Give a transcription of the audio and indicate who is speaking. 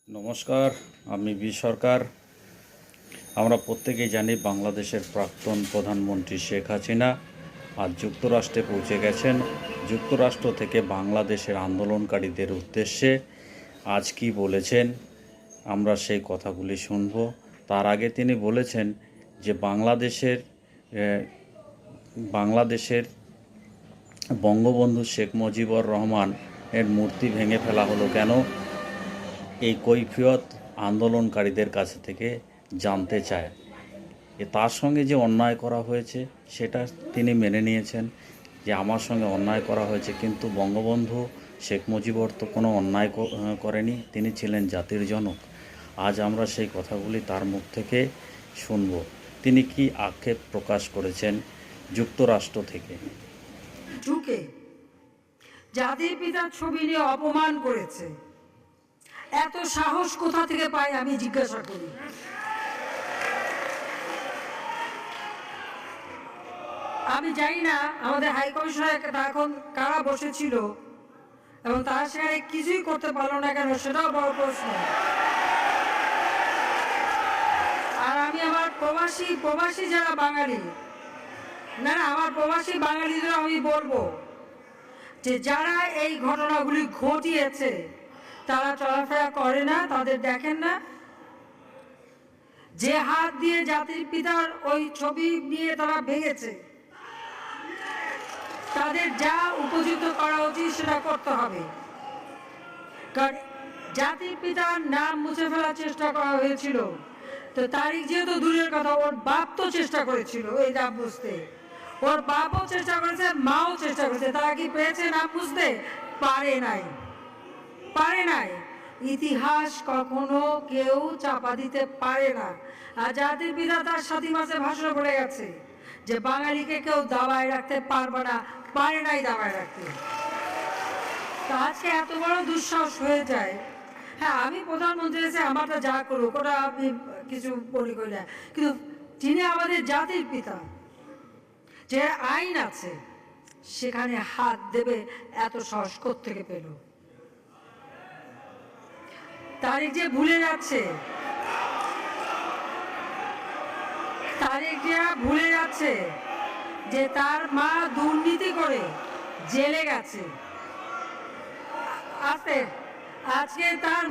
Speaker 1: নমস্কার, আমি বি সরকার। আমরা প্রত্যেকেই জানি বাংলাদেশের প্রাক্তন প্রধানমন্ত্রী শেখ হাসিনা আজ যুক্তরাষ্ট্রে পৌঁছে গেছেন। যুক্তরাষ্ট্র থেকে বাংলাদেশের আন্দোলনকারীদের উদ্দেশ্যে আজ কি বলেছেন আমরা সেই কথাগুলি শুনব। তার আগে তিনি বলেছেন যে বাংলাদেশের বঙ্গবন্ধু শেখ মুজিবুর রহমান এর মূর্তি ভেঙে ফেলা হলো কেন, এই কৈফিয়ত আন্দোলনকারীদের কাছে থেকে জানতে চায়। তার সঙ্গে যে অন্যায় করা হয়েছে সেটা তিনি মেনে নিয়েছেন যে আমার সঙ্গে অন্যায় করা হয়েছে, কিন্তু বঙ্গবন্ধু শেখ মুজিবুর তো কোনো অন্যায় করেনি, তিনি ছিলেন জাতির জনক। আজ আমরা সেই কথাগুলি তার মুখ থেকে শুনব। তিনি কি আক্ষেপ প্রকাশ করেছেন যুক্তরাষ্ট্র থেকে।
Speaker 2: ঢুকে জাতির পিতার ছবি নিয়ে অপমান করেছে, এত সাহস কোথা থেকে পায় আমি জিজ্ঞাসা করি। আমি জানি না আমাদের হাইকমিশনার এখন কারা বসেছিল এবং তারা সেখানে কিছুই করতে পারলো না কেন, সেটাও বড় প্রশ্ন। আর আমি আমার প্রবাসী যারা বাঙালি, না আমার প্রবাসী বাঙালিদের আমি বলবো যে যারা এই ঘটনাগুলি ঘটিয়েছে তারা চলাফেরা করে না, তাদের দেখেন না। যে হাত দিয়ে জাতির পিতার ওই ছবি নিয়ে তারা ভেঙেছে, তাদের যা উপযুক্ত করা উচিত সেটা করতে হবে। কারণ জাতির পিতার নাম মুছে ফেলার চেষ্টা করা হয়েছিল, তো তারিখ যেহেতু দূরের কথা, ওর বাপ তো চেষ্টা করেছিল এই নাম বুঝতে, ওর বাপও চেষ্টা করেছে, মাও চেষ্টা করেছে। তারা কি পেরেছে নাম বুঝতে? পারে নাই। ইতিহাস কখনো কেউ চাপা দিতে পারে না। আর জাতির পিতা তার সাথী মাসে ভাষণ বলে গেছে যে বাঙালিকে কেউ দাবায় রাখতে পারবে না, পারে নাই দাবায় রাখতে। তা আজকে এত বড় দুঃসাহস হয়ে যায়। হ্যাঁ, আমি প্রধানমন্ত্রী এসে আমারটা যা করুক ওটা আমি কিছু মনে করি না, কিন্তু তিনি আমাদের জাতির পিতা, যে আইন আছে সেখানে হাত দেবে এত সাহস কোত্থেকে পেল? তারিখ যে ভুলে যাচ্ছে, যে তার মা দুর্নীতি করে জেলে গেছে, আজকে তার